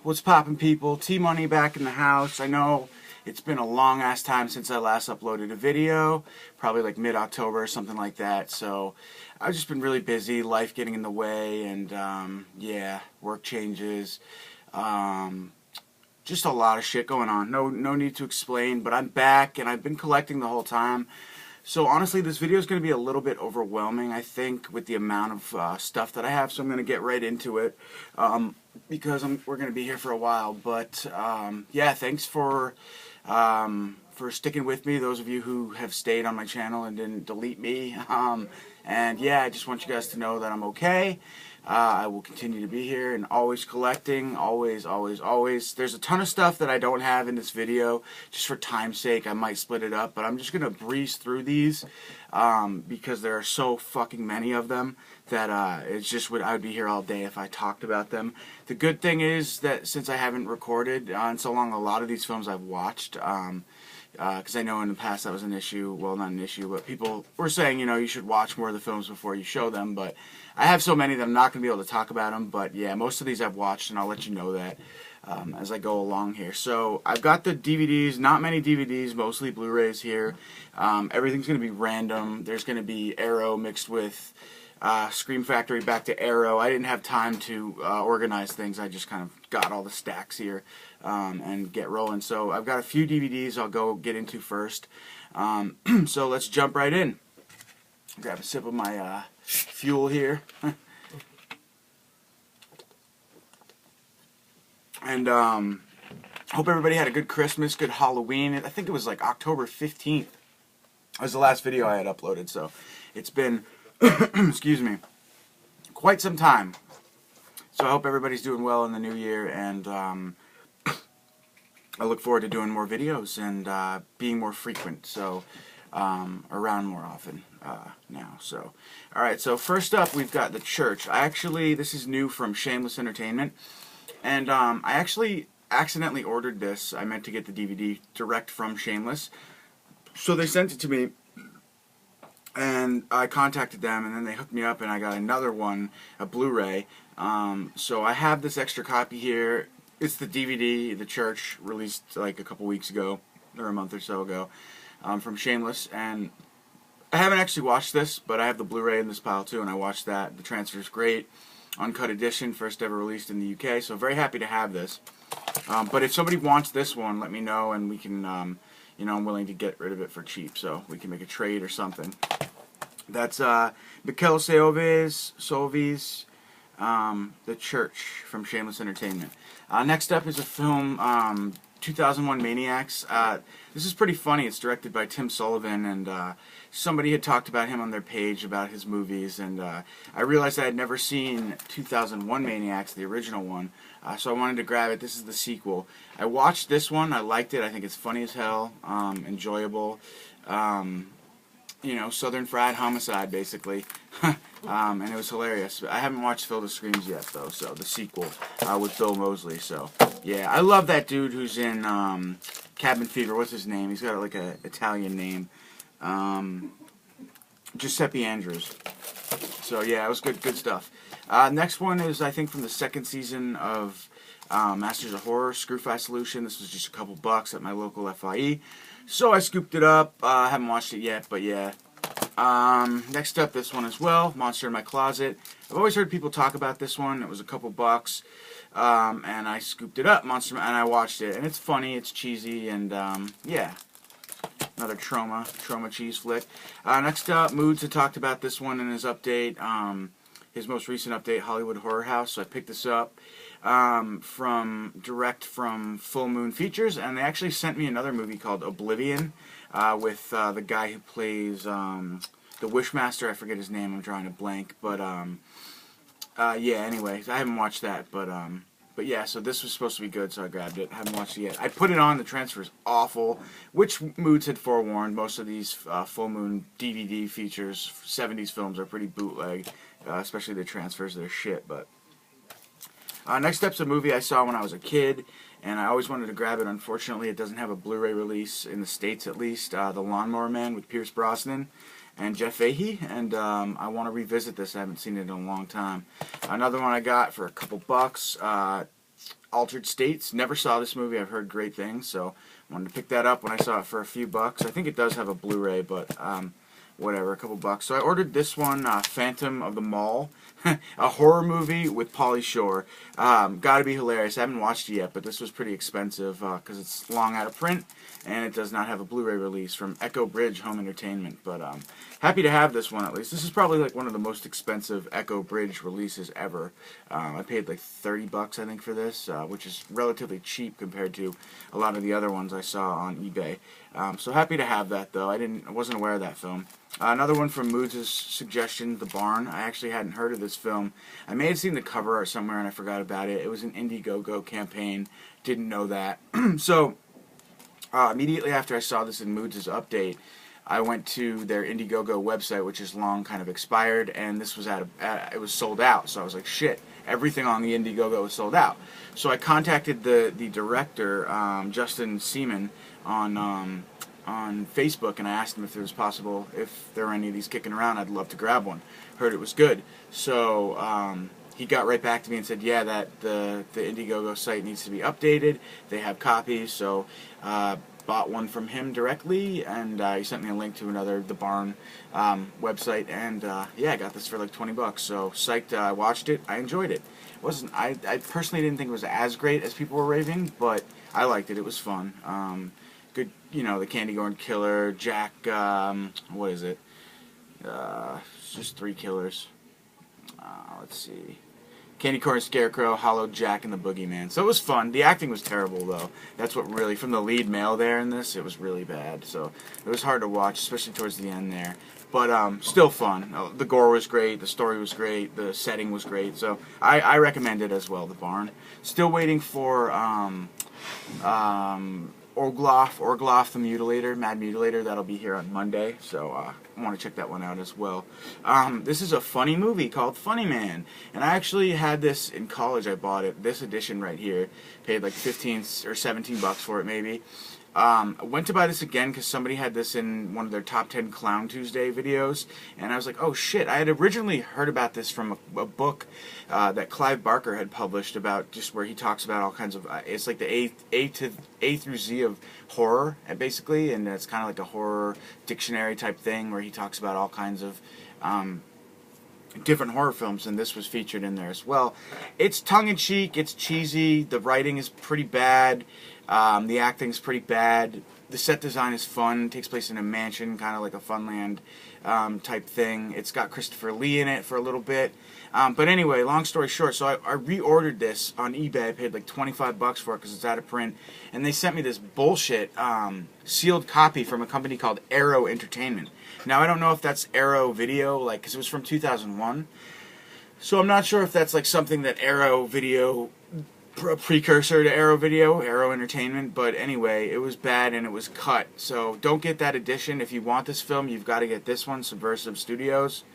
What's poppin', people? T-Money back in the house. I know it's been a long-ass time since I last uploaded a video, probably like mid-October or something like that, so I've just been really busy, life getting in the way, and yeah, work changes, just a lot of shit going on. No need to explain, but I'm back, and I've been collecting the whole time. So honestly, this video is going to be a little bit overwhelming, I think, with the amount of stuff that I have. So I'm going to get right into it because we're going to be here for a while. But yeah, thanks for sticking with me. Those of you who have stayed on my channel and didn't delete me. And yeah, I just want you guys to know that I'm okay. I will continue to be here and always collecting, always. There's a ton of stuff that I don't have in this video, just for time's sake. I might split it up, but I'm just going to breeze through these because there are so fucking many of them that it's just I would be here all day if I talked about them. The good thing is that since I haven't recorded in so long, a lot of these films I've watched. Because I know in the past that was an issue, well, not an issue, but people were saying, you know, you should watch more of the films before you show them, but I have so many that I'm not going to be able to talk about them, but yeah, most of these I've watched, and I'll let you know that as I go along here. So, I've got the DVDs, not many DVDs, mostly Blu-rays here. Everything's going to be random. There's going to be Arrow mixed with Scream Factory back to Arrow. I didn't have time to organize things. I just kind of got all the stacks here and get rolling. So I've got a few DVDs I'll go get into first. So let's jump right in. Grab a sip of my fuel here. And hope everybody had a good Christmas, good Halloween. I think it was like October 15th. That was the last video I had uploaded. So it's been excuse me, quite some time. So I hope everybody's doing well in the new year, and I look forward to doing more videos and being more frequent, so around more often now. So, alright, so first up we've got The Church. This is new from Shameless Entertainment, and I actually accidentally ordered this. I meant to get the DVD direct from Shameless, so they sent it to me. And I contacted them, and then they hooked me up, and I got another one, a Blu-ray. So I have this extra copy here. It's the DVD, The Church, released like a couple weeks ago, or a month or so ago, from Shameless. And I haven't actually watched this, but I have the Blu-ray in this pile too, and I watched that. The transfer's great. Uncut edition, first ever released in the UK, so very happy to have this. But if somebody wants this one, let me know, and we can, you know, I'm willing to get rid of it for cheap, so we can make a trade or something. That's Mikel Solve's The Church from Shameless Entertainment. Next up is a film, 2001 Maniacs. This is pretty funny. It's directed by Tim Sullivan, and somebody had talked about him on their page about his movies, and I realized I had never seen 2001 Maniacs, the original one, so I wanted to grab it. This is the sequel. I watched this one. I liked it. I think it's funny as hell, enjoyable. You know, Southern Fried Homicide, basically. And it was hilarious. I haven't watched Field of Screams yet, though, so the sequel with Bill Moseley. So, yeah, I love that dude who's in Cabin Fever. What's his name? He's got, like, an Italian name. Giuseppe Andrews. So, yeah, it was good stuff. Next one is, I think, from the second season of Masters of Horror, Screwfly Solution. This was just a couple bucks at my local FYE. So I scooped it up. I haven't watched it yet, but yeah. Next up, this one as well, Monster in My Closet. I've always heard people talk about this one. It was a couple bucks, and I scooped it up, and I watched it. And it's funny, it's cheesy, and yeah. Another trauma cheese flick. Next up, Moods had talked about this one in his update, his most recent update, Hollywood Horror House. So I picked this up direct from Full Moon Features, and they actually sent me another movie called Oblivion with the guy who plays the Wishmaster. I forget his name. I'm drawing a blank, but yeah. Anyway, I haven't watched that, but yeah. So this was supposed to be good, so I grabbed it. I haven't watched it yet. I put it on. The transfer is awful, which Moods had forewarned. Most of these Full Moon DVD features, 70s films, are pretty bootleg, especially the transfers. They're shit, but. Next up's a movie I saw when I was a kid, and I always wanted to grab it. Unfortunately, it doesn't have a Blu-ray release, in the States at least. The Lawnmower Man with Pierce Brosnan and Jeff Fahey, and I want to revisit this. I haven't seen it in a long time. Another one I got for a couple bucks, Altered States. Never saw this movie. I've heard great things, so I wanted to pick that up when I saw it for a few bucks. I think it does have a Blu-ray, but whatever, a couple bucks. So I ordered this one, Phantom of the Mall, a horror movie with Pauly Shore. Gotta be hilarious. I haven't watched it yet, but this was pretty expensive because it's long out of print, and it does not have a Blu-ray release from Echo Bridge Home Entertainment. But happy to have this one at least. This is probably like one of the most expensive Echo Bridge releases ever. I paid like 30 bucks I think for this, which is relatively cheap compared to a lot of the other ones I saw on eBay. So happy to have that though. I wasn't aware of that film. Another one from Moods' suggestion, The Barn. I actually hadn't heard of this film. I may have seen the cover art somewhere and I forgot about it. It was an Indiegogo campaign. Didn't know that. So immediately after I saw this in Moods' update, I went to their Indiegogo website, which is long kind of expired, and this was it was sold out. So I was like, shit, everything on the Indiegogo was sold out. So I contacted the director, Justin Seaman, on Facebook, and I asked him if it was possible, if there were any of these kicking around, I'd love to grab one. Heard it was good. So he got right back to me and said, yeah, that the Indiegogo site needs to be updated. They have copies, so bought one from him directly, and he sent me a link to another, The Barn website, and yeah, I got this for like 20 bucks. So psyched. I watched it. I enjoyed it. I personally didn't think it was as great as people were raving, but I liked it. It was fun. Good, the Candy Corn Killer, Jack, what is it? It's just 3 killers. Let's see. Candy Corn Scarecrow, Hollow Jack, and the Boogeyman. So it was fun. The acting was terrible, though. That's what really, from the lead male there in this, it was really bad. So it was hard to watch, especially towards the end there. But still fun. The gore was great, the story was great, the setting was great. So I recommend it as well, The Barn. Still waiting for Orgloff the Mutilator, Mad Mutilator. That'll be here on Monday, so I want to check that one out as well. This is a funny movie called Funny Man, and I actually had this in college. I bought it, this edition right here, paid like 15 or 17 bucks for it maybe. I went to buy this again because somebody had this in one of their top 10 Clown Tuesday videos, and I was like, oh shit, I had originally heard about this from a book that Clive Barker had published about, just where he talks about all kinds of, it's like the A through Z of horror, basically, and it's kind of like a horror dictionary type thing where he talks about all kinds of different horror films, and this was featured in there as well. It's tongue-in-cheek, it's cheesy, the writing is pretty bad, the acting's pretty bad, the set design is fun, it takes place in a mansion, kind of like a Funland type thing. It's got Christopher Lee in it for a little bit. But anyway, long story short, so I reordered this on eBay. I paid like 25 bucks for it because it's out of print, and they sent me this bullshit sealed copy from a company called Arrow Entertainment. Now I don't know if that's Arrow Video, like, because it was from 2001, so I'm not sure if that's like something that Arrow Video, precursor to Arrow Video, Arrow Entertainment, but anyway, it was bad and it was cut. So don't get that edition. If you want this film, you've got to get this one, Subversive Studios,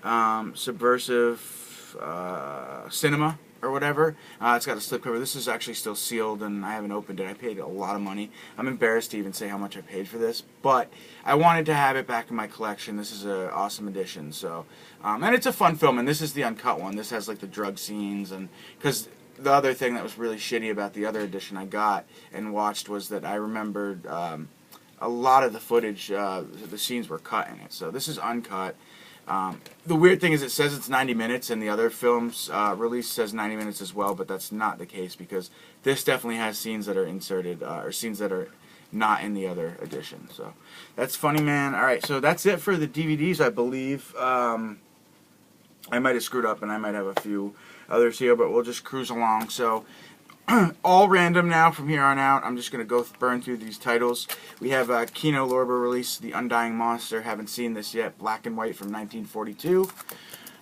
Subversive Cinema, or whatever. It's got a slipcover. This is actually still sealed, and I haven't opened it. I paid a lot of money. I'm embarrassed to even say how much I paid for this, but I wanted to have it back in my collection. This is an awesome edition. So, and it's a fun film, and this is the uncut one. This has like the drug scenes, and because the other thing that was really shitty about the other edition I got and watched was that I remembered a lot of the footage, the scenes were cut in it. So this is uncut. The weird thing is it says it's 90 minutes, and the other film's release says 90 minutes as well, but that's not the case because this definitely has scenes that are inserted, or scenes that are not in the other edition. So that's Funny Man. Alright, so that's it for the DVDs, I believe. I might have screwed up and I might have a few others here, but we'll just cruise along. So all random now from here on out. I'm just going to go burn through these titles. We have Kino Lorber release, The Undying Monster. Haven't seen this yet. Black and white from 1942.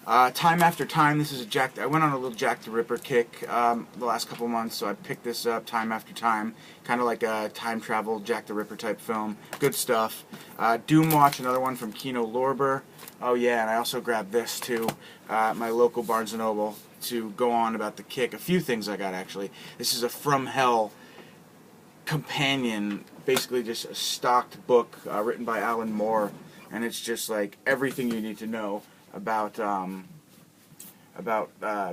Time After Time. This is I went on a little Jack the Ripper kick the last couple months, so I picked this up. Time After Time. Kind of like a time travel Jack the Ripper type film. Good stuff. Doom Watch, another one from Kino Lorber. Oh yeah, and I also grabbed this too. My local Barnes & Noble, to go on about the kick. A few things I got actually. This is a From Hell companion, basically just a stocked book written by Alan Moore, and it's just like everything you need to know about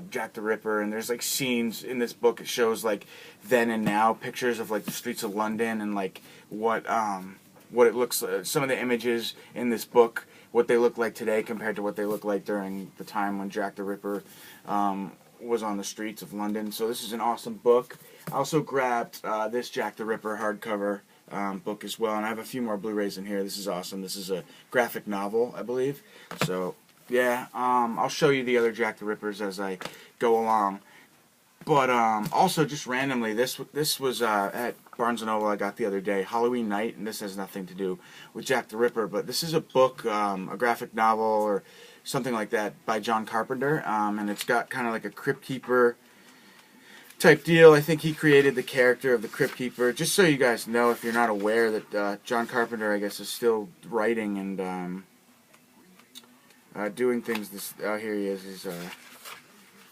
Jack the Ripper, and there's like scenes in this book. It shows like then and now pictures of like the streets of London and like what it looks like. Some of the images in this book, what they look like today compared to what they look like during the time when Jack the Ripper was on the streets of London. So this is an awesome book. I also grabbed this Jack the Ripper hardcover book as well, and I have a few more Blu-rays in here. This is awesome. This is a graphic novel, I believe. So yeah, I'll show you the other Jack the Rippers as I go along. But also, just randomly, this was at Barnes & Noble I got the other day, Halloween Night, and this has nothing to do with Jack the Ripper, but this is a book, a graphic novel or something like that by John Carpenter, and it's got kind of like a Crypt Keeper type deal. I think he created the character of the Crypt Keeper. Just so you guys know, if you're not aware, that John Carpenter, I guess, is still writing and doing things. Here he is.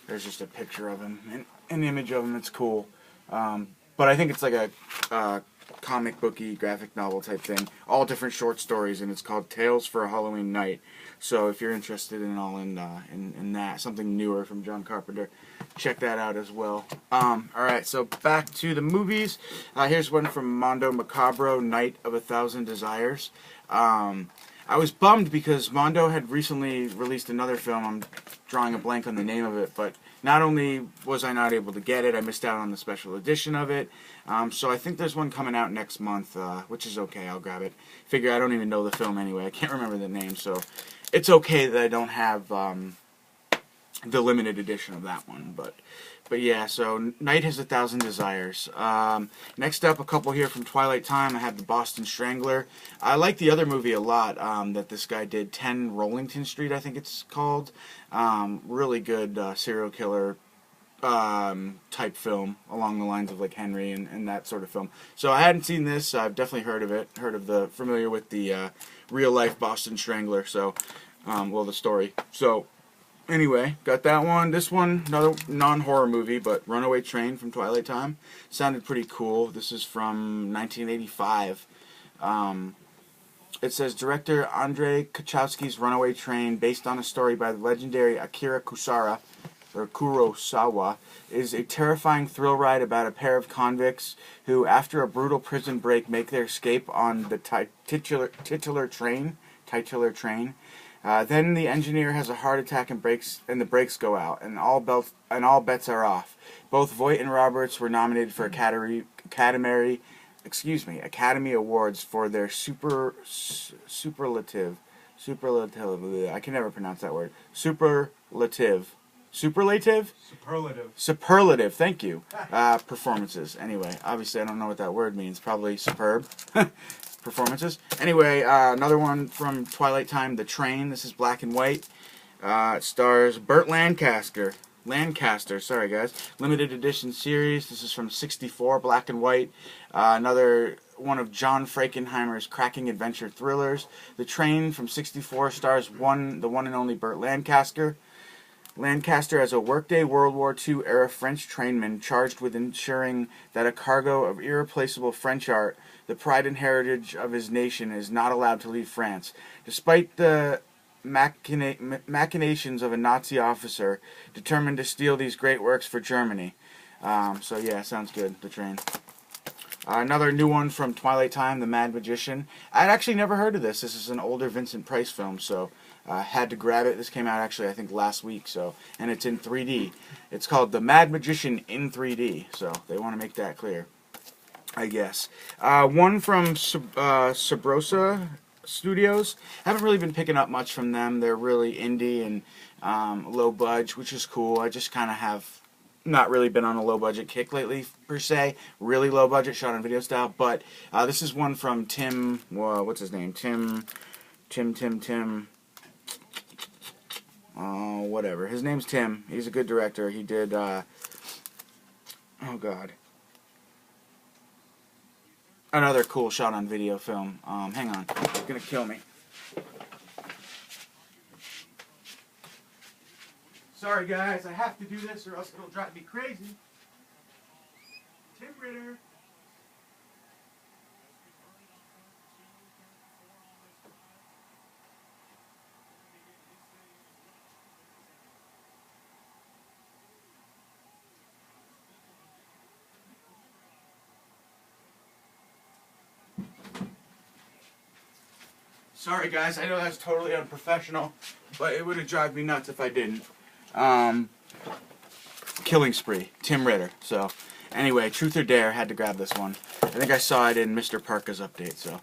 There's just a picture of him, an image of him. It's cool. But I think it's like a comic booky graphic novel type thing. All different short stories, and it's called Tales for a Halloween Night. So if you're interested in that, something newer from John Carpenter, check that out as well. Alright, so back to the movies. Here's one from Mondo Macabro, Night of a Thousand Desires. I was bummed because Mondo had recently released another film. I'm drawing a blank on the name of it, but not only was I not able to get it, I missed out on the special edition of it. So I think there's one coming out next month, which is okay. I'll grab it. Figure I don't even know the film anyway. I can't remember the name, so it's okay that I don't have the limited edition of that one. But yeah, so Night has a Thousand Desires. Next up, a couple here from Twilight Time. I have The Boston Strangler. I like the other movie a lot that this guy did, 10 Rollington Street, I think it's called. Really good serial killer type film along the lines of like Henry and that sort of film. So I hadn't seen this. I've definitely heard of it. Familiar with the real life Boston Strangler. So, well, the story. So, anyway, got that one. This one, another non-horror movie, but Runaway Train from Twilight Time. Sounded pretty cool. This is from 1985. It says, director Andrei Kachowski's Runaway Train, based on a story by the legendary Akira Kurosawa, is a terrifying thrill ride about a pair of convicts who, after a brutal prison break, make their escape on the titular train. Then the engineer has a heart attack and the brakes go out, and all bets are off. Both Voight and Roberts were nominated for Academy Awards for their superlative. I can never pronounce that word. Superlative. Thank you. Performances. Anyway, obviously I don't know what that word means. Probably superb. Performances. Anyway, another one from Twilight Time, The Train. This is black and white. It stars Burt Lancaster. Sorry guys. Limited edition series. This is from '64, black and white. Another one of John Frankenheimer's cracking adventure thrillers. The Train from '64 stars the one and only Burt Lancaster. Lancaster as a workday World War II era French trainman charged with ensuring that a cargo of irreplaceable French art, the pride and heritage of his nation, is not allowed to leave France. Despite the machinations of a Nazi officer determined to steal these great works for Germany. So yeah, sounds good, The Train. Another new one from Twilight Time, The Mad Magician. I'd actually never heard of this. This is an older Vincent Price film, so had to grab it. This came out actually, I think, last week, and it's in 3D. It's called The Mad Magician in 3D, so they want to make that clear, I guess. One from Sabrosa Studios. Haven't really been picking up much from them. They're really indie and low budge, which is cool. I just kind of have not really been on a low budget kick lately, per se. Really low budget, shot on video style. But this is one from Tim. What's his name? Tim. Whatever. His name's Tim. He's a good director. He did. Oh God. Another cool shot on video film. Hang on. It's gonna kill me. Sorry guys, I have to do this or else it'll drive me crazy. Tim Ritter. Sorry guys, I know that's totally unprofessional, but it would have driven me nuts if I didn't. Killing Spree, Tim Ritter. So, anyway, Truth or Dare, had to grab this one. I think I saw it in Mr. Parka's update, so.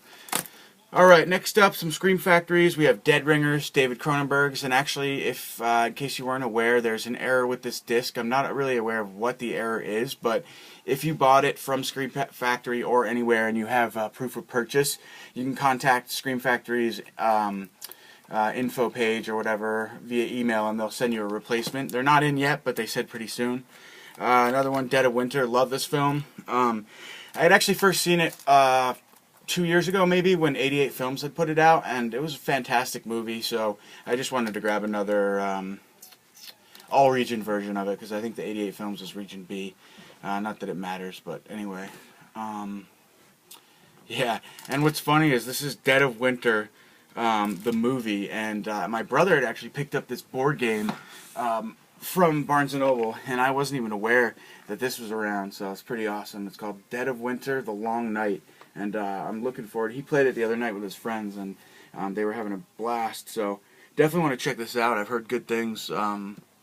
Alright, next up, some Scream Factories. We have Dead Ringers, David Cronenberg's, and actually, if in case you weren't aware, there's an error with this disc. I'm not really aware of what the error is, but if you bought it from Scream Factory or anywhere and you have proof of purchase, you can contact Scream Factory's info page or whatever via email, and they'll send you a replacement. They're not in yet, but they said pretty soon. Another one, Dead of Winter. Love this film. I had actually first seen it 2 years ago, maybe, when 88 Films had put it out, and it was a fantastic movie, so I just wanted to grab another all-region version of it, because I think the 88 Films is Region B. Not that it matters, but anyway. Yeah, and what's funny is this is Dead of Winter, the movie, and my brother had actually picked up this board game from Barnes & Noble, and I wasn't even aware that this was around, so it's pretty awesome. It's called Dead of Winter, The Long Night. And I'm looking forward. He played it the other night with his friends, and they were having a blast. So definitely want to check this out. I've heard good things.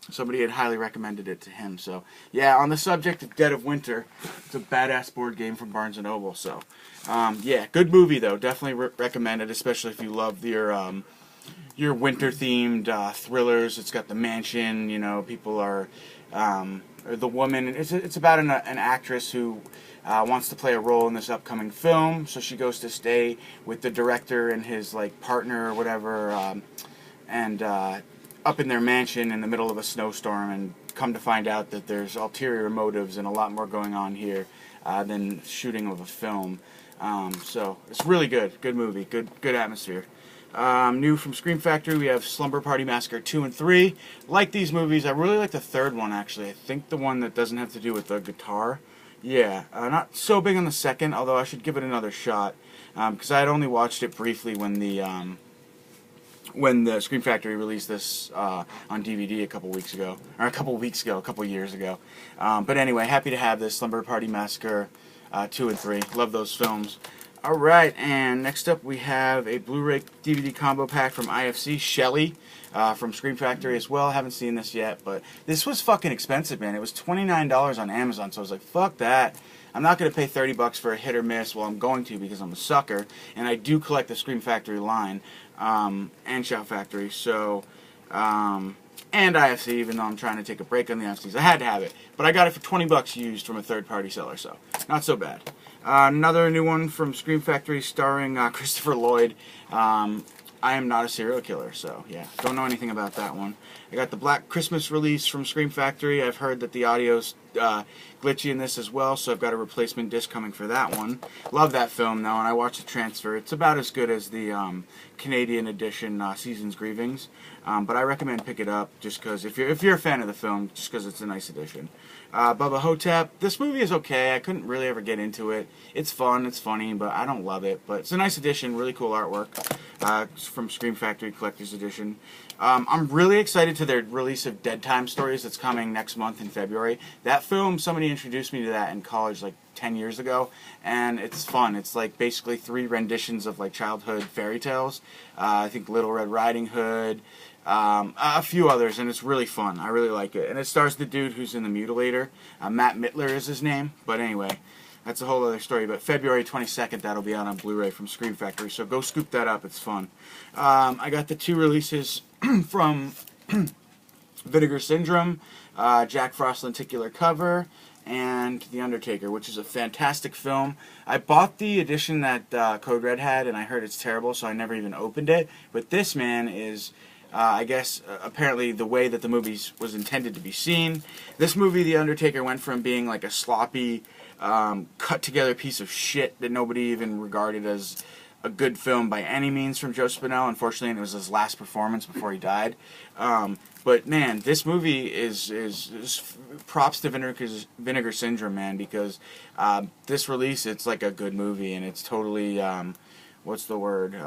Somebody had highly recommended it to him. So yeah, on the subject of Dead of Winter, it's a badass board game from Barnes & Noble. So yeah, good movie though. Definitely recommend it, especially if you love your winter-themed thrillers. It's got the mansion. You know, people are the woman. It's about an actress who wants to play a role in this upcoming film, so she goes to stay with the director and his partner or whatever, and up in their mansion in the middle of a snowstorm, and come to find out that there's ulterior motives and a lot more going on here than shooting of a film. So it's really good movie, good atmosphere. New from Scream Factory, we have Slumber Party Massacre 2 and 3. Like these movies. I really like the third one, actually. I think the one that doesn't have to do with the guitar. Yeah, not so big on the second, although I should give it another shot, because I had only watched it briefly when the Scream Factory released this on DVD a couple weeks ago, a couple years ago. But anyway, happy to have this Slumber Party Massacre 2 and 3. Love those films. Alright, and next up we have a Blu-ray DVD combo pack from IFC, Shelley, from Scream Factory as well. Haven't seen this yet, but this was fucking expensive, man. It was $29 on Amazon, so I was like, fuck that. I'm not going to pay $30 for a hit or miss. Well, I'm going to, because I'm a sucker, and I do collect the Scream Factory line, and Shout Factory, so, and IFC, even though I'm trying to take a break on the IFCs. I had to have it, but I got it for 20 bucks used from a third-party seller, so not so bad. Another new one from Scream Factory starring Christopher Lloyd. I am not a serial killer, so yeah, don't know anything about that one. I got the Black Christmas release from Scream Factory. I've heard that the audio's glitchy in this as well, so I've got a replacement disc coming for that one. Love that film though, and I watched the transfer. It's about as good as the Canadian edition, Season's Grievings, but I recommend pick it up just because if you're a fan of the film, just because it's a nice edition. Bubba Hotep. This movie is okay. I couldn't really ever get into it. It's fun, it's funny, but I don't love it. But it's a nice edition, really cool artwork. It's from Scream Factory Collector's Edition. I'm really excited to their release of Dead Time Stories that's coming next month in February. That film, somebody introduced me to that in college like 10 years ago, and it's fun. It's like basically 3 renditions of like childhood fairy tales. I think Little Red Riding Hood, a few others, and it's really fun. I really like it. And it stars the dude who's in The Mutilator. Matt Mittler is his name, but anyway, that's a whole other story. But February 22nd, that'll be out on Blu-ray from Scream Factory, so go scoop that up. It's fun. I got the 2 releases from Vinegar Syndrome, Jack Frost lenticular cover, and The Undertaker, which is a fantastic film. I bought the edition that Code Red had, and I heard it's terrible, so I never even opened it. But this, man, is... I guess, apparently the way that the movie was intended to be seen. This movie, The Undertaker, went from being like a sloppy, cut-together piece of shit that nobody even regarded as a good film by any means from Joe Spinell. Unfortunately, and it was his last performance before he died. But, man, this movie is props to Vinegar Syndrome, man, because this release, it's like a good movie, and it's totally, what's the word,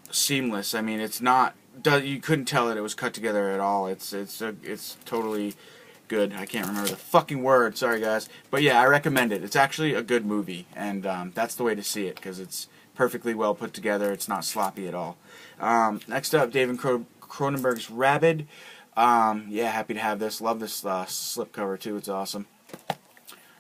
seamless. I mean, it's not. You couldn't tell that it was cut together at all. It's totally good. I can't remember the fucking word. Sorry, guys. But yeah, I recommend it. It's actually a good movie, and that's the way to see it because it's perfectly well put together. It's not sloppy at all. Next up, David Cronenberg's Rabid. Yeah, happy to have this. Love this slipcover too. It's awesome.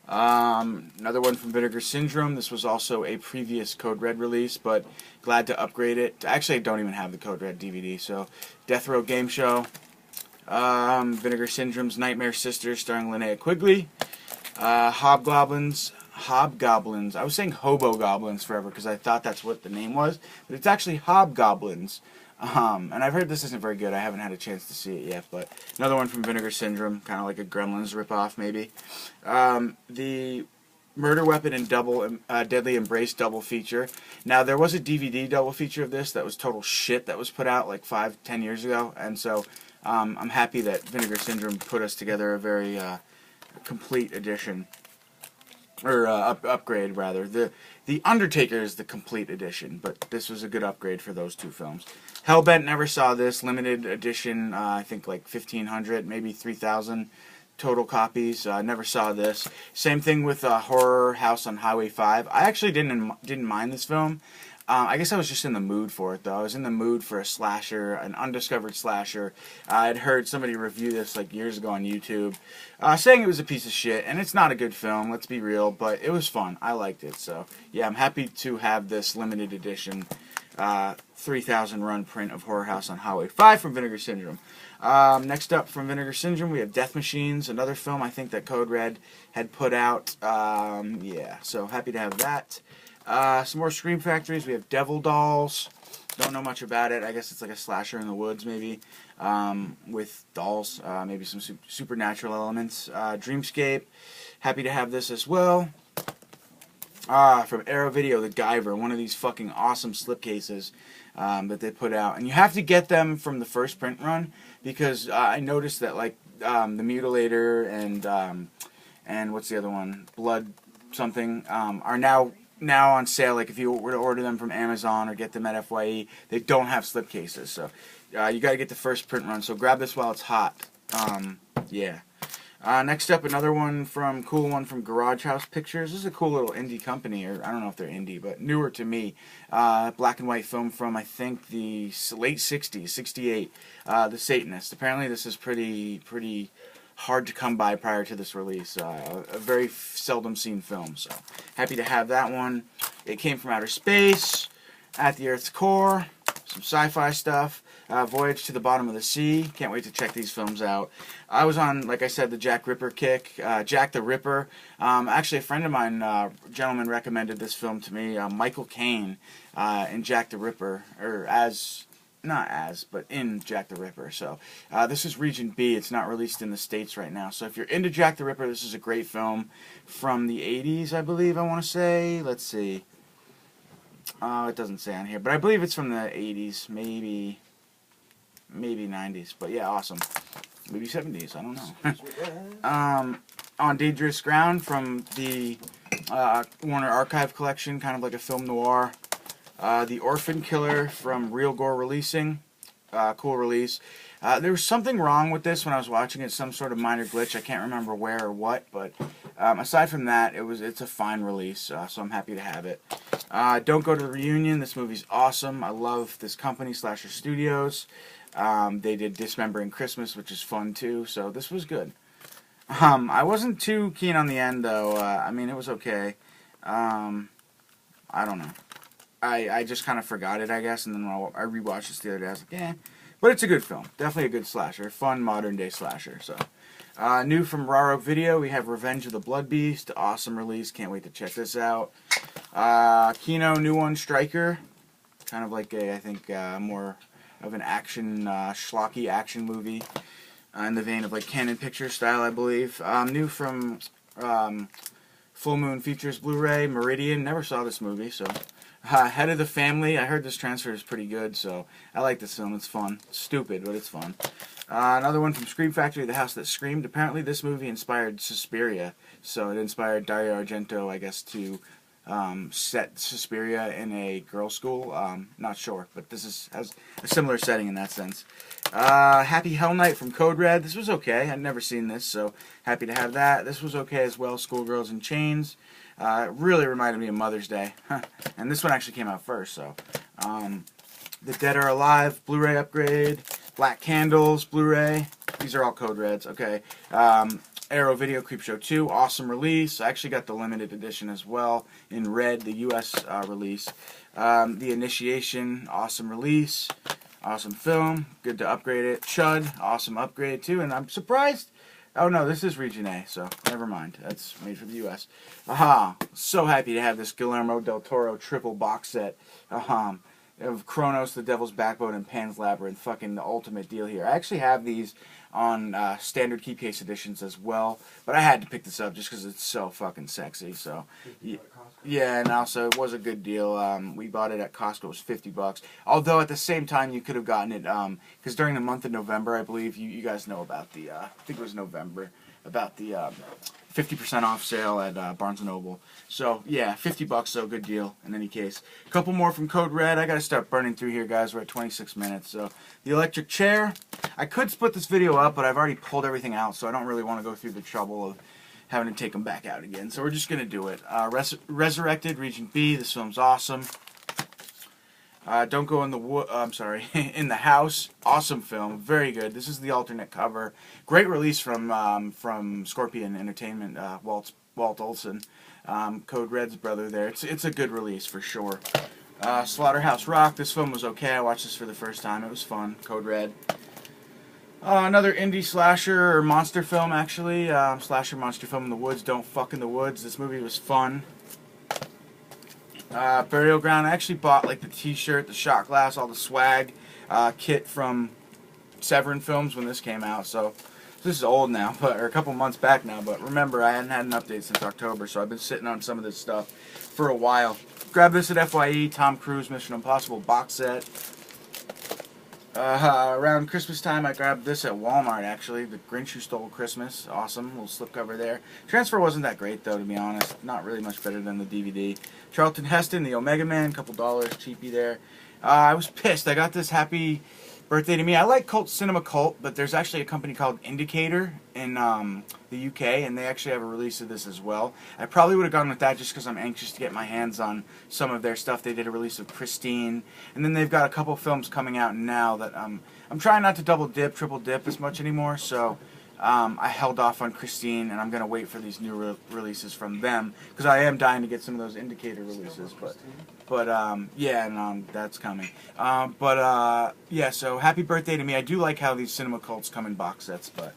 Another one from Vinegar Syndrome. This was also a previous Code Red release, but glad to upgrade it. Actually, I don't even have the Code Red DVD. So, Death Row Game Show. Vinegar Syndrome's Nightmare Sisters starring Linnea Quigley. Hobgoblins. I was saying Hobo Goblins forever because I thought that's what the name was, but it's actually Hobgoblins. And I've heard this isn't very good. I haven't had a chance to see it yet, but another one from Vinegar Syndrome, kind of like a Gremlins ripoff, maybe. The Murder Weapon and Deadly Embrace double feature. Now, there was a DVD double feature of this that was total shit that was put out like 5-10 years ago, and so I'm happy that Vinegar Syndrome put us together a very complete edition. Or upgrade, rather. The Undertaker is the complete edition, but this was a good upgrade for those two films. Hellbent, never saw this. Limited edition, I think like 1,500, maybe 3,000 total copies. Never saw this. Same thing with Horror House on Highway 5. I actually didn't mind this film. I guess I was just in the mood for it, though. I was in the mood for a slasher, an undiscovered slasher. I'd heard somebody review this like years ago on YouTube, saying it was a piece of shit, and it's not a good film, let's be real, but it was fun. I liked it, so yeah, I'm happy to have this limited edition 3,000 run print of Horror House on Highway 5 from Vinegar Syndrome. Next up from Vinegar Syndrome, we have Death Machines, another film I think that Code Red had put out. Yeah, so happy to have that. Some more Scream Factories. We have Devil Dolls. Don't know much about it. I guess it's like a slasher in the woods, maybe, with dolls. Maybe some supernatural elements. Dreamscape. Happy to have this as well. From Arrow Video, The Guyver. One of these fucking awesome slipcases that they put out. And you have to get them from the first print run because I noticed that like the Mutilator and what's the other one? Blood something are now on sale. Like if you were to order them from Amazon or get them at FYE, they don't have slipcases. So you got to get the first print run. So grab this while it's hot. Yeah. Next up, another one from Garage House Pictures. This is a cool little indie company, or I don't know if they're indie, but newer to me. Black and white film from I think the late '60s, '68. The Satanist. Apparently, this is pretty hard to come by prior to this release. A very seldom seen film, so happy to have that one. It Came from Outer Space, At the Earth's Core, some sci-fi stuff, Voyage to the Bottom of the Sea. Can't wait to check these films out. I was on, like I said, the Jack Ripper kick. Jack the Ripper. Actually, a friend of mine, gentleman, recommended this film to me. Michael Caine in Jack the Ripper, or but in Jack the Ripper. So this is Region B. It's not released in the States right now. So if you're into Jack the Ripper, this is a great film from the 80s, I believe, I want to say. Let's see. It doesn't say on here, but I believe it's from the 80s, maybe 90s. But yeah, awesome. Maybe 70s, I don't know. On Dangerous Ground from the Warner Archive Collection, kind of like a film noir. The Orphan Killer from Real Gore Releasing. Cool release. There was something wrong with this when I was watching it, some sort of minor glitch. I can't remember where or what, but aside from that, it's a fine release, so I'm happy to have it. Don't Go to the Reunion. This movie's awesome. I love this company, Slasher Studios. They did Dismembering Christmas, which is fun too, so this was good. I wasn't too keen on the end, though. I mean, it was okay. I don't know. I just kind of forgot it, I guess, and then when I rewatched this the other day, I was like, eh. But it's a good film. Definitely a good slasher. Fun, modern-day slasher. So, new from Raro Video, we have Revenge of the Blood Beast. Awesome release. Can't wait to check this out. Kino, new one, Striker. Kind of like I think, more of an action, schlocky action movie. In the vein of, like, Canon Picture style, I believe. New from Full Moon Features Blu-ray, Meridian. Never saw this movie, so... Head of the Family. I heard this transfer is pretty good, so I like this film. It's fun. It's stupid, but it's fun. Another one from Scream Factory, The House That Screamed. Apparently this movie inspired Suspiria, so it inspired Dario Argento, I guess, to set Suspiria in a girls' school. Not sure, but has a similar setting in that sense. Happy Hell Night from Code Red. This was okay. I'd never seen this, so happy to have that. This was okay as well. Schoolgirls in Chains. It really reminded me of Mother's Day. And this one actually came out first, so. The Dead Are Alive Blu-ray upgrade. Black Candles Blu-ray. These are all Code Reds, okay. Arrow Video Creepshow 2, awesome release. I actually got the limited edition as well in red, the US release. The Initiation, awesome release. Awesome film, good to upgrade it. Chud, awesome upgrade too, and I'm surprised. Oh no, this is Region A, so never mind. That's made for the US. Aha, so happy to have this Guillermo del Toro triple box set. Of Kronos, The Devil's Backbone, and Pan's Labyrinth. Fucking the ultimate deal here. I actually have these on standard key case editions as well, but I had to pick this up just because it's so fucking sexy. So, yeah, and also it was a good deal. We bought it at Costco. It was $50. Although at the same time you could have gotten it because during the month of November, I believe you guys know about the I think it was November, about the 50% off sale at Barnes & Noble. So, yeah, $50 though, good deal in any case. A couple more from Code Red. I gotta start burning through here, guys. We're at 26 minutes. So, the electric chair. I could split this video up, but I've already pulled everything out, so I don't really want to go through the trouble of having to take them back out again. So, we're just gonna do it. Resurrected, Region B. This film's awesome. Don't Go in the I'm sorry, In the House. Awesome film, very good. This is the alternate cover. Great release from Scorpion Entertainment. Walt Olson, Code Red's brother. There, it's a good release for sure. Slaughterhouse Rock. This film was okay. I watched this for the first time. It was fun. Code Red. Another indie slasher or monster film, actually. Slasher monster film in the woods. Don't Fuck in the Woods. This movie was fun. Burial Ground. I actually bought like the t-shirt, the shot glass, all the swag kit from Severin Films when this came out. So this is old now, or a couple months back now. But remember, I hadn't had an update since October, so I've been sitting on some of this stuff for a while. Grab this at FYE. Tom Cruise Mission Impossible box set. Around Christmas time, I grabbed this at Walmart, actually. The Grinch Who Stole Christmas. Awesome. Little slipcover there. Transfer wasn't that great, though, to be honest. Not really much better than the DVD. Charlton Heston, The Omega Man. Couple dollars. Cheapy there. I was pissed. I got this Happy Birthday to Me. I like Cinema Cult, but there's actually a company called Indicator in the UK, and they actually have a release of this as well. I probably would have gone with that just because I'm anxious to get my hands on some of their stuff. They did a release of Christine, and then they've got a couple films coming out now that I'm trying not to double dip, triple dip as much anymore, so I held off on Christine, and I'm going to wait for these new releases from them, because I am dying to get some of those Indicator releases, but yeah, and that's coming. Yeah, so Happy Birthday to Me. I do like how these Cinema Cults come in box sets, but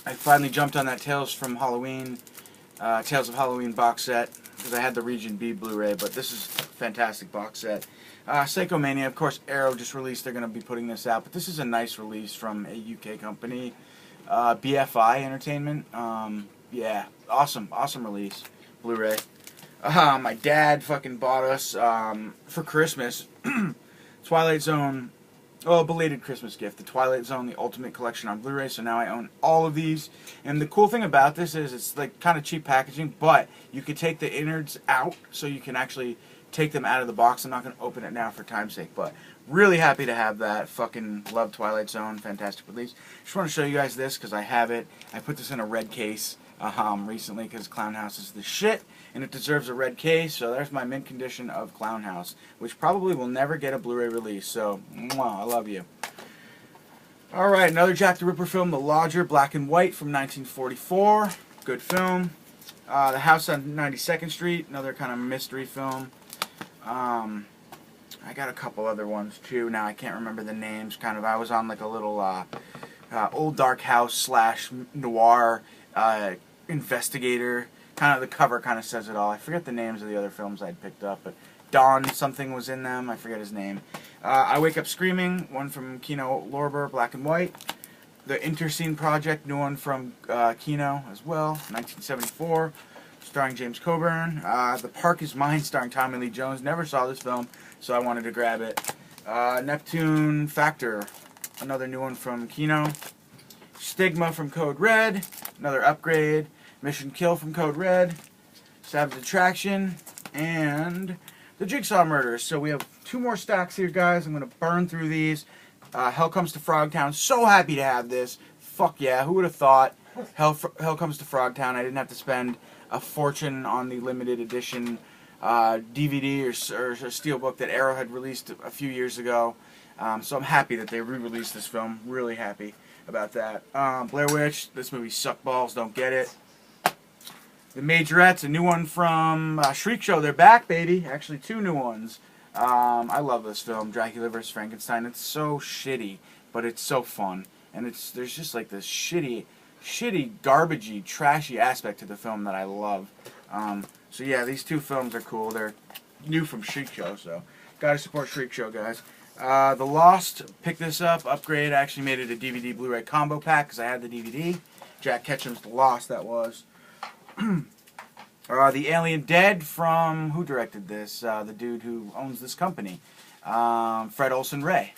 I finally jumped on that Tales of Halloween box set, because I had the Region B Blu-ray, but this is a fantastic box set. Psychomania, of course, Arrow just released. They're going to be putting this out, but this is a nice release from a UK company, BFI Entertainment. Yeah, awesome release, Blu-ray. My dad fucking bought us for Christmas Twilight Zone. Oh, belated Christmas gift. The Twilight Zone, the Ultimate Collection on Blu-ray. So now I own all of these. And the cool thing about this is it's like kind of cheap packaging, but you could take the innards out, so you can actually take them out of the box. I'm not going to open it now for time's sake, but really happy to have that. Fucking love Twilight Zone. Fantastic release. Just want to show you guys this because I have it. I put this in a red case recently because Clown House is the shit, and it deserves a red case. So there's my mint condition of Clown House, which probably will never get a Blu-ray release. So, mwah, I love you. Alright, another Jack the Ripper film, The Lodger, black and white from 1944. Good film. The House on 92nd Street, another kind of mystery film. I got a couple other ones too. Now I can't remember the names. I was on like a little old dark house slash noir investigator. The cover kind of says it all. I forget the names of the other films I'd picked up, but Don something was in them. I forget his name. I Wake Up Screaming, one from Kino Lorber, black and white. The Interscene Project, new one from Kino as well, 1974, starring James Coburn. The Park Is Mine, starring Tommy Lee Jones. Never saw this film, so I wanted to grab it. Neptune Factor, another new one from Kino. Stigma from Code Red, another upgrade. Mission Kill from Code Red. Savage Attraction, and the Jigsaw Murders. So we have 2 more stacks here, guys. I'm going to burn through these. Hell Comes to Frogtown. So happy to have this. Fuck yeah, who would have thought? Hell Comes to Frogtown. I didn't have to spend a fortune on the limited edition DVD or steelbook that Arrow had released a few years ago. So I'm happy that they re-released this film. Really happy about that. Blair Witch. This movie sucked balls. Don't get it. The Majorettes, a new one from Shriek Show. They're back, baby. Actually, 2 new ones. I love this film, Dracula vs. Frankenstein. It's so shitty, but it's so fun. And there's just like this shitty, garbagey, trashy aspect to the film that I love. So yeah, these 2 films are cool. They're new from Shriek Show, so gotta support Shriek Show, guys. The Lost, picked this up, upgrade. I actually made it a DVD Blu-ray combo pack because I had the DVD. Jack Ketchum's The Lost, that was. The Alien Dead from, who directed this? The dude who owns this company. Fred Olsen Ray.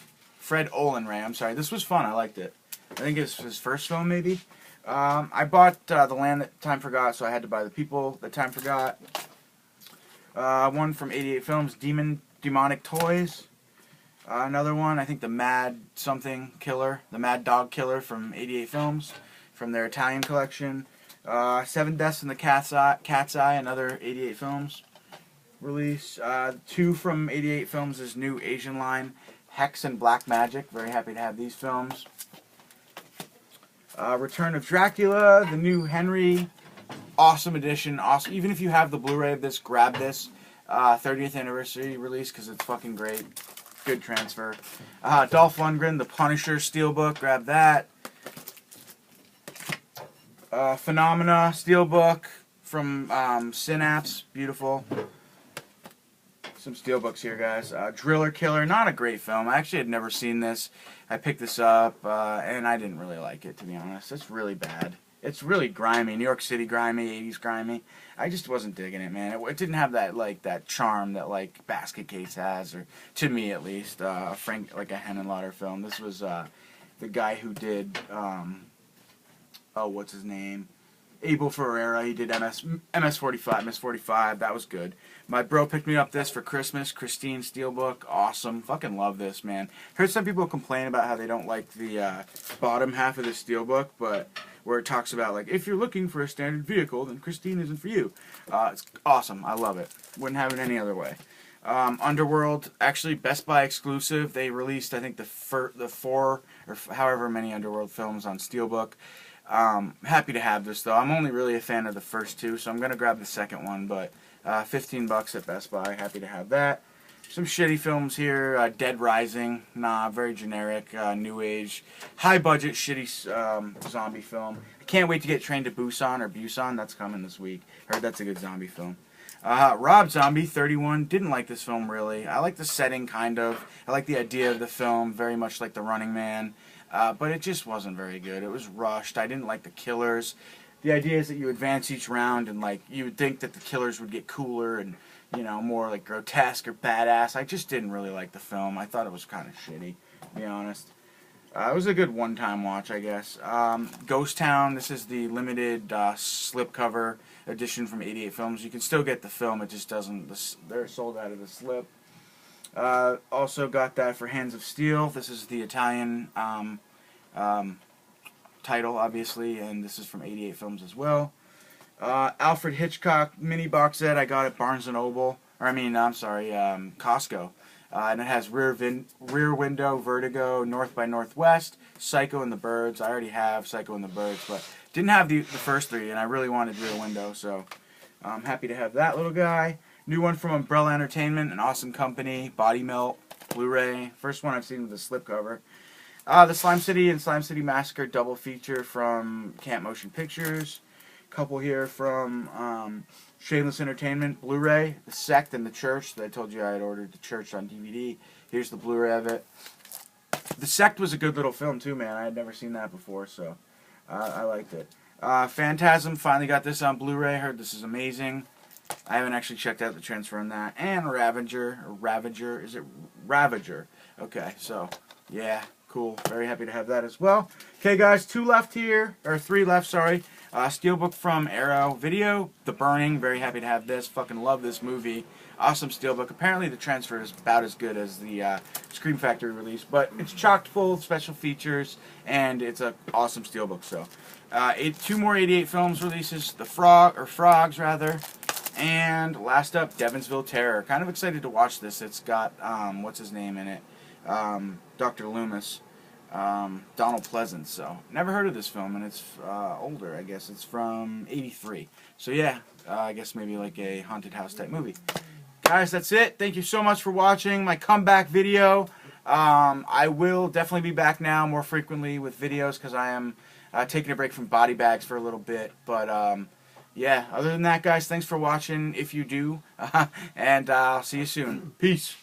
I'm sorry. This was fun. I liked it. I think it's his first film, maybe. I bought The Land That Time Forgot, so I had to buy The People That Time Forgot. One from 88 Films, Demonic Toys. Another one, I think the Mad Something Killer, the Mad Dog Killer from 88 Films, from their Italian collection. 7 Deaths in the Cat's Eye, another 88 Films release. 2 from 88 Films is new Asian line, Hex and Black Magic. Very happy to have these films. Return of Dracula, the new Henry, awesome edition. Awesome. Even if you have the Blu-ray of this, grab this 30th anniversary release because it's fucking great. Good transfer. Dolph Lundgren, The Punisher Steelbook, grab that. Phenomena Steelbook from Synapse, beautiful. Some steelbooks here, guys. Driller Killer, not a great film. I actually had never seen this. I picked this up, and I didn't really like it, to be honest. It's really bad. It's really grimy. New York City grimy, 80s grimy. I just wasn't digging it, man. It didn't have that that charm that Basket Case has, or to me at least. A Henenlotter film. This was the guy who did what's his name? Abel Ferreira. He did MS-45. That was good. My bro picked me up this for Christmas. Christine Steelbook. Awesome. Fucking love this, man. Heard some people complain about how they don't like the bottom half of the Steelbook, but where it talks about, if you're looking for a standard vehicle, then Christine isn't for you. It's awesome. I love it. Wouldn't have it any other way. Underworld, actually Best Buy exclusive. They released, I think, the 4 or however many Underworld films on Steelbook. Happy to have this, though. I'm only really a fan of the first 2, so I'm going to grab the second one, but $15 at Best Buy. Happy to have that. Some shitty films here. Dead Rising. Nah, very generic. New Age. High-budget, shitty zombie film. I can't wait to get Train to Busan. That's coming this week. Heard that's a good zombie film. Rob Zombie, 31. Didn't like this film, really. I like the setting, kind of. I like the idea of the film, very much like The Running Man. But it just wasn't very good. It was rushed. I didn't like the killers. The idea is that you advance each round, and you would think that the killers would get cooler and more grotesque or badass. I just didn't really like the film. I thought it was kind of shitty, to be honest. It was a good one-time watch, I guess. Ghost Town. This is the limited slipcover edition from 88 Films. You can still get the film. It just doesn't. They're sold out of the slip. Also got that for Hands of Steel. This is the Italian title, obviously, and this is from 88 Films as well. Alfred Hitchcock mini box set I got at Barnes & Noble. Costco. And it has Rear Window, Vertigo, North by Northwest, Psycho and the Birds. I already have Psycho and the Birds, but didn't have the first 3, and I really wanted Rear Window, so I'm happy to have that little guy. New one from Umbrella Entertainment, an awesome company, Body Melt, Blu-ray. First one I've seen with a slipcover. The Slime City and Slime City Massacre double feature from Camp Motion Pictures. Couple here from Shameless Entertainment, Blu-ray, The Sect and The Church. I told you I had ordered The Church on DVD. Here's the Blu-ray of it. The Sect was a good little film too, man. I had never seen that before, so I liked it. Phantasm, finally got this on Blu-ray. Heard this is amazing. I haven't actually checked out the transfer on that. And Ravager. Is it Ravager? Okay, so, yeah, Cool. Very happy to have that as well. Okay, guys, 2 left here, or 3 left, sorry. Steelbook from Arrow Video, The Burning. Very happy to have this. Fucking love this movie. Awesome steelbook. Apparently the transfer is about as good as the Scream Factory release, but it's chocked full of special features, and it's an awesome steelbook. So, 2 more 88 Films releases, Frogs rather, and last up, Devonsville Terror. Kind of excited to watch this. It's got what's his name in it, Dr. Loomis, Donald Pleasance. So, never heard of this film, and it's older. I guess it's from '83. So yeah, I guess maybe like a haunted house type movie. Guys, that's it. Thank you so much for watching my comeback video. I will definitely be back now more frequently with videos because I am taking a break from body bags for a little bit. But yeah, other than that, guys, thanks for watching if you do. And I'll see you soon. Peace.